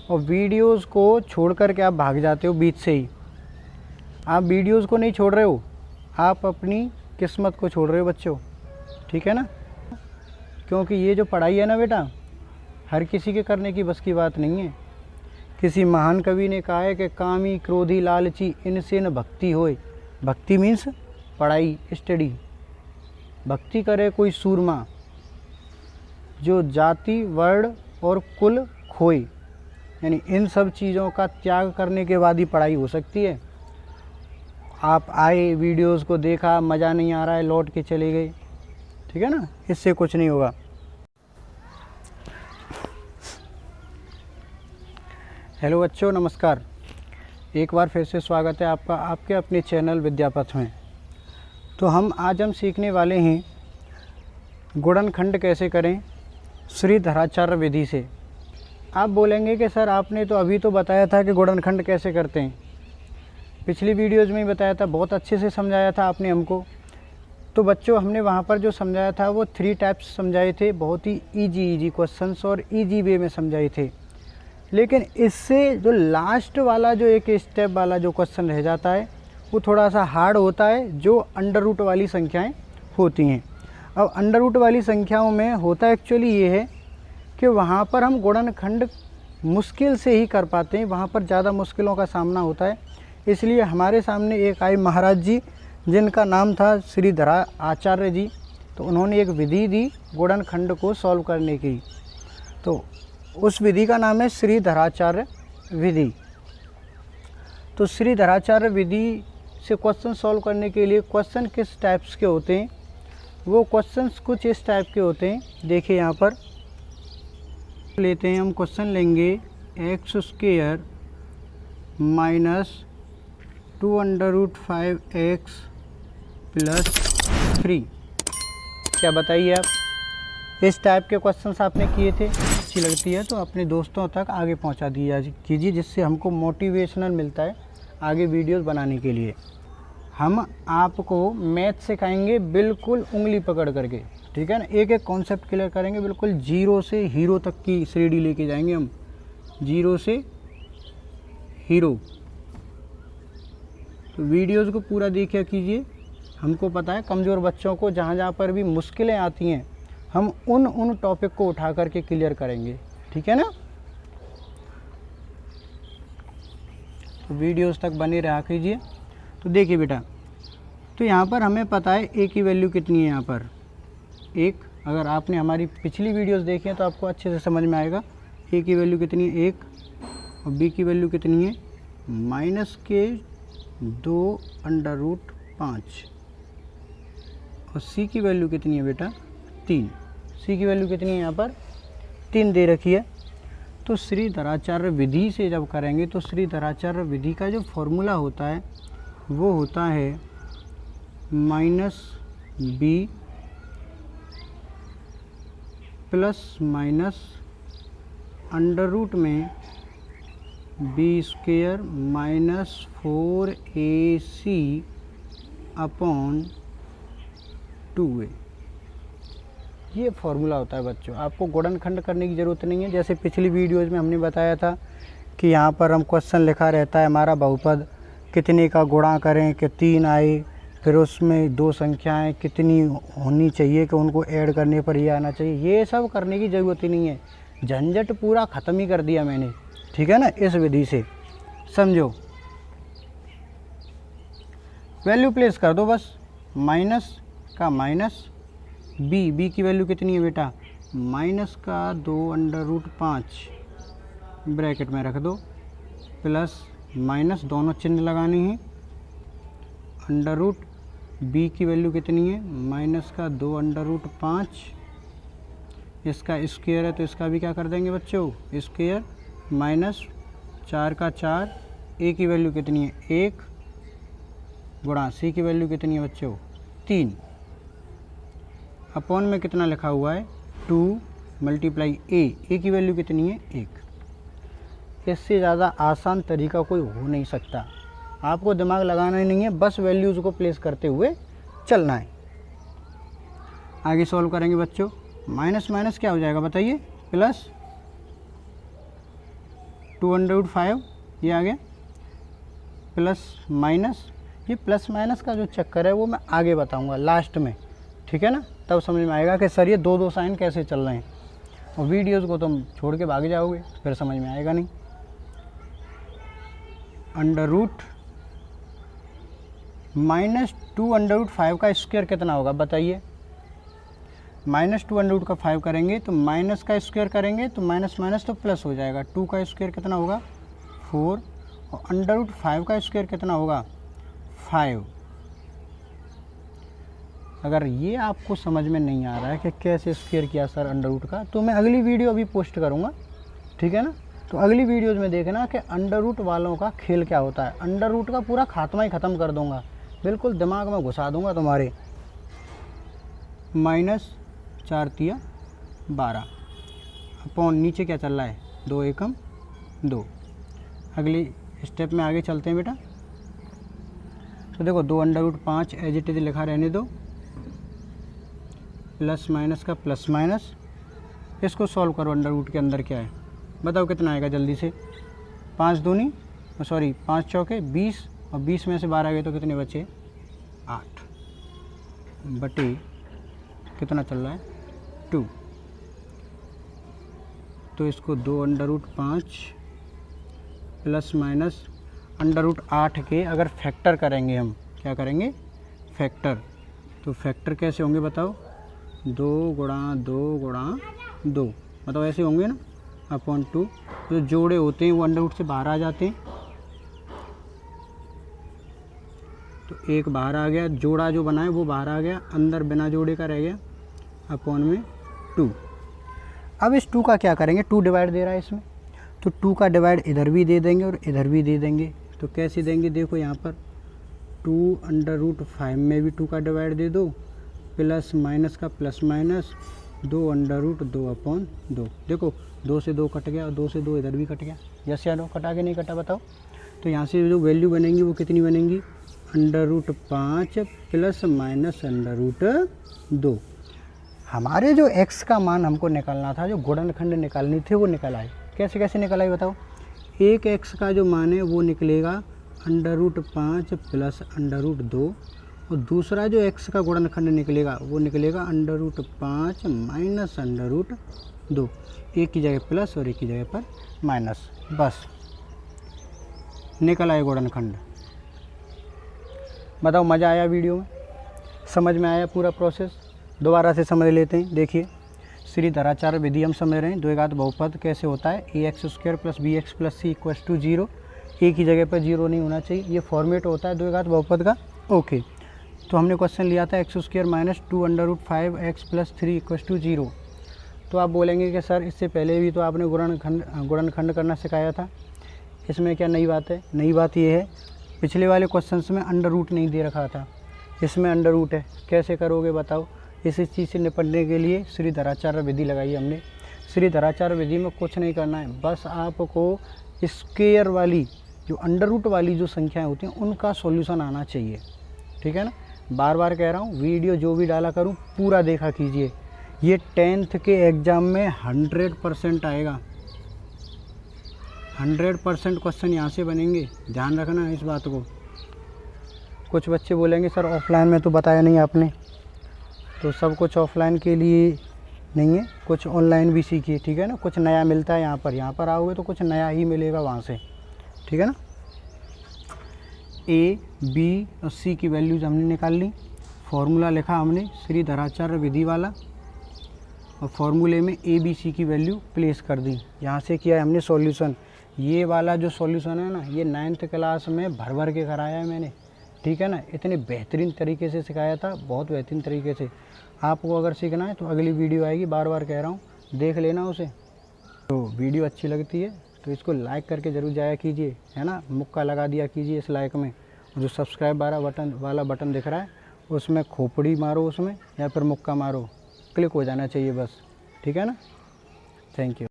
और वीडियोस को छोड़ कर के आप भाग जाते हो बीच से ही। आप वीडियोस को नहीं छोड़ रहे हो, आप अपनी किस्मत को छोड़ रहे हो बच्चों, ठीक है ना। क्योंकि ये जो पढ़ाई है ना बेटा, हर किसी के करने की बस की बात नहीं है। किसी महान कवि ने कहा है कि कामी क्रोधी लालची इनसे न भक्ति होए। भक्ति मीन्स पढ़ाई, स्टडी। भक्ति करे कोई सूरमा, जो जाति वर्ण और कुल खोए। यानी इन सब चीज़ों का त्याग करने के बाद ही पढ़ाई हो सकती है। आप आए, वीडियोस को देखा, मज़ा नहीं आ रहा है, लौट के चले गए, ठीक है ना, इससे कुछ नहीं होगा। हेलो बच्चों, नमस्कार। एक बार फिर से स्वागत है आपका आपके अपने चैनल विद्यापथ में। तो आज हम सीखने वाले हैं गुणनखंड कैसे करें श्रीधराचार्य विधि से। आप बोलेंगे कि सर आपने तो अभी तो बताया था कि गुणनखंड कैसे करते हैं, पिछली वीडियोज़ में ही बताया था, बहुत अच्छे से समझाया था आपने हमको। तो बच्चों हमने वहाँ पर जो समझाया था वो 3 टाइप्स समझाए थे, बहुत ही इजी क्वेश्चंस और इजी वे में समझाए थे। लेकिन इससे जो लास्ट वाला जो एक स्टेप वाला जो क्वेश्चन रह जाता है वो थोड़ा सा हार्ड होता है, जो अंडर रूट वाली संख्याएं होती हैं। अब अंडर रूट वाली संख्याओं में होता एक्चुअली ये है कि वहाँ पर हम गुणनखंड मुश्किल से ही कर पाते हैं, वहाँ पर ज़्यादा मुश्किलों का सामना होता है। इसलिए हमारे सामने एक आए महाराज जी, जिनका नाम था श्रीधरा आचार्य जी। तो उन्होंने एक विधि दी गुणनखंड को सॉल्व करने की। तो उस विधि का नाम है श्रीधराचार्य विधि। तो श्रीधराचार्य विधि से क्वेश्चन सॉल्व करने के लिए क्वेश्चन किस टाइप्स के होते हैं, वो क्वेश्चंस कुछ इस टाइप के होते हैं। देखिए यहाँ पर लेते हैं हम, क्वेश्चन लेंगे x² - 2√5x + 3। क्या बताइए आप, इस टाइप के क्वेश्चंस आपने किए थे? अच्छी लगती है तो अपने दोस्तों तक आगे पहुंचा दिया कीजिए, जिससे हमको मोटिवेशनल मिलता है आगे वीडियोस बनाने के लिए। हम आपको मैथ सिखाएंगे बिल्कुल उंगली पकड़ करके, ठीक है ना। एक एक कॉन्सेप्ट क्लियर करेंगे, बिल्कुल जीरो से हीरो तक की श्रेणी लेके जाएंगे हम, जीरो से हीरो। तो वीडियोस को पूरा देखा कीजिए। हमको पता है कमज़ोर बच्चों को जहाँ जहाँ पर भी मुश्किलें आती हैं, हम उन टॉपिक को उठा करके क्लियर करेंगे, ठीक है ना। तो वीडियोस तक बने रहा कीजिए। तो देखिए बेटा, तो यहाँ पर हमें पता है a की वैल्यू कितनी है। यहाँ पर 1, अगर आपने हमारी पिछली वीडियोस देखी हैं तो आपको अच्छे से समझ में आएगा। a की वैल्यू कितनी है 1, और b की वैल्यू कितनी है -2√5, और c की वैल्यू कितनी है बेटा 3। c की वैल्यू कितनी है यहाँ पर 3 दे रखी है। तो श्रीधराचार्य विधि से जब करेंगे तो श्रीधराचार्य विधि का जो फॉर्मूला होता है वो होता है -b ± अंडर रूट में b² - 4ac अपॉन 2a। ये फॉर्मूला होता है बच्चों। आपको गुणनखंड करने की ज़रूरत नहीं है। जैसे पिछली वीडियोज़ में हमने बताया था कि यहाँ पर हम क्वेश्चन लिखा रहता है हमारा बहुपद कितने का गुणा करें कि 3 आए, फिर उसमें 2 संख्याएं कितनी होनी चाहिए कि उनको ऐड करने पर ये आना चाहिए। ये सब करने की ज़रूरत ही नहीं है, झंझट पूरा ख़त्म ही कर दिया मैंने, ठीक है ना। इस विधि से समझो, वैल्यू प्लेस कर दो बस, माइनस का माइनस, b की वैल्यू कितनी है बेटा -2√5 ब्रैकेट में रख दो, प्लस माइनस दोनों चिन्ह लगाने हैं। अंडर रूट b की वैल्यू कितनी है -2√5, इसका स्क्वायर है तो इसका भी क्या कर देंगे बच्चों स्क्वायर, -4 का 4। a की वैल्यू कितनी है 1, गुणा c की वैल्यू कितनी है बच्चों 3, अपॉन में कितना लिखा हुआ है 2 × a की वैल्यू कितनी है 1। इससे ज़्यादा आसान तरीका कोई हो नहीं सकता। आपको दिमाग लगाना ही नहीं है, बस वैल्यूज़ को प्लेस करते हुए चलना है। आगे सॉल्व करेंगे बच्चों, माइनस माइनस क्या हो जाएगा बताइए, प्लस, 2/5 ये आ गया, प्लस माइनस, ये प्लस माइनस का जो चक्कर है वो मैं आगे बताऊंगा लास्ट में, ठीक है ना, तब समझ में आएगा कि सर ये दो दो साइन कैसे चल रहे हैं, और वीडियोज़ को तुम छोड़ के भाग जाओगे फिर समझ में आएगा नहीं। अंडर रूट -2/5 का स्क्वायर कितना होगा बताइए। -2/5 करेंगे तो माइनस का स्क्वायर करेंगे तो माइनस माइनस तो प्लस हो जाएगा, 2 का स्क्वायर कितना होगा 4, और अंडर रूट 5 का स्क्वायर कितना होगा 5। अगर ये आपको समझ में नहीं आ रहा है कि कैसे स्क्वायर किया सर अंडर रूट का, तो मैं अगली वीडियो अभी पोस्ट करूँगा, ठीक है ना, तो अगली वीडियोज़ में देखना कि अंडर रूट वालों का खेल क्या होता है। अंडर रूट का पूरा खात्मा ही ख़त्म कर दूंगा, बिल्कुल दिमाग में घुसा दूंगा तुम्हारे। -4 तिया 12 अपॉन नीचे क्या चल रहा है 2 एकम 2। अगली स्टेप में आगे चलते हैं बेटा। तो देखो 2/5 एज इट इज लिखा रहने दो, प्लस माइनस का प्लस माइनस, इसको सॉल्व करो अंडर रूट के अंदर क्या है बताओ कितना आएगा जल्दी से। 5 दूनी 5 चौके 20, और 20 में से 12 गए तो कितने बचे 8 बटे कितना चल रहा है 2। तो इसको 2/5 प्लस माइनस √8 के अगर फैक्टर करेंगे, हम क्या करेंगे फैक्टर, तो फैक्टर कैसे होंगे बताओ 2 गुणा 2 गुणा 2, बताओ ऐसे होंगे ना, अपॉन 2। जो जोड़े होते हैं वो अंडर रूट से बाहर आ जाते हैं, तो एक बाहर आ गया, जोड़ा जो बना है वो बाहर आ गया, अंदर बिना जोड़े का रह गया, अपॉन में 2। अब इस 2 का क्या करेंगे, 2 डिवाइड दे रहा है इसमें, तो 2 का डिवाइड इधर भी दे देंगे और इधर भी दे देंगे। तो कैसे देंगे देखो यहाँ पर 2/5 में भी 2 का डिवाइड दे दो, प्लस माइनस का प्लस माइनस 2/2/2। देखो 2 से 2 कट गया और 2 से 2 इधर भी कट गया, यस या नो, कटा के नहीं कटा बताओ। तो यहाँ से जो वैल्यू बनेंगी वो कितनी बनेंगी √5 प्लस माइनस √2। हमारे जो x का मान हमको निकालना था, जो गुणनखंड निकालनी थी वो निकल आई। कैसे कैसे निकल आई बताओ। एक x का जो मान है वो निकलेगा √5 प्लस √2, और दूसरा जो x का गुणनखंड निकलेगा वो निकलेगा √5 माइनस √2। एक की जगह प्लस और एक की जगह पर माइनस, बस निकल आए गुणनखंड। बताओ मज़ा आया वीडियो में, समझ में आया पूरा प्रोसेस। दोबारा से समझ लेते हैं। देखिए श्रीधराचार्य विधि हम समझ रहे हैं, द्विघात बहुपद कैसे होता है, ax² plus bx plus c equals to 0। एक ही जगह पर 0 नहीं होना चाहिए, ये फॉर्मेट होता है द्विघात बहुपद का। ओके, तो हमने क्वेश्चन लिया था x² minus 2/5x plus 3 equals to 0। तो आप बोलेंगे कि सर इससे पहले भी तो आपने गुणनखंड करना सिखाया था, इसमें क्या नई बात है। नई बात ये है पिछले वाले क्वेश्चंस में अंडर रूट नहीं दे रखा था, इसमें अंडर रूट है। कैसे करोगे बताओ। इस चीज़ से निपटने के लिए श्रीधराचार्य विधि लगाई हमने। श्रीधराचार्य विधि में कुछ नहीं करना है, बस आपको स्क्वायर वाली जो अंडर रूट वाली जो संख्याएं होती हैं उनका सॉल्यूशन आना चाहिए, ठीक है ना। बार बार कह रहा हूँ, वीडियो जो भी डाला करूँ पूरा देखा कीजिए। ये 10th के एग्ज़ाम में 100% आएगा, 100% क्वेश्चन यहाँ से बनेंगे, ध्यान रखना है इस बात को। कुछ बच्चे बोलेंगे सर ऑफलाइन में तो बताया नहीं आपने, तो सब कुछ ऑफलाइन के लिए नहीं है, कुछ ऑनलाइन भी सीखिए, ठीक है ना। कुछ नया मिलता है यहाँ पर आओगे तो कुछ नया ही मिलेगा वहाँ से, ठीक है ना। ए बी और सी की वैल्यूज़ हमने निकाल ली, फार्मूला लिखा हमने श्रीधराचार्य विधि वाला, और फार्मूले में ए बी सी की वैल्यू प्लेस कर दी। यहाँ से किया है हमने सॉल्यूशन। ये वाला जो सॉल्यूशन है ना, ये 9th क्लास में भर भर के कराया है मैंने, ठीक है ना। इतने बेहतरीन तरीके से सिखाया था, बहुत बेहतरीन तरीके से। आपको अगर सीखना है तो अगली वीडियो आएगी, बार बार कह रहा हूँ, देख लेना उसे। तो वीडियो अच्छी लगती है तो इसको लाइक करके ज़रूर जाया कीजिए, है ना। मुक्का लगा दिया कीजिए इस लाइक में। जो सब्सक्राइब वाला बटन दिख रहा है उसमें खोपड़ी मारो उसमें, या फिर मुक्का मारो, क्लिक हो जाना चाहिए बस, ठीक है ना। Thank you.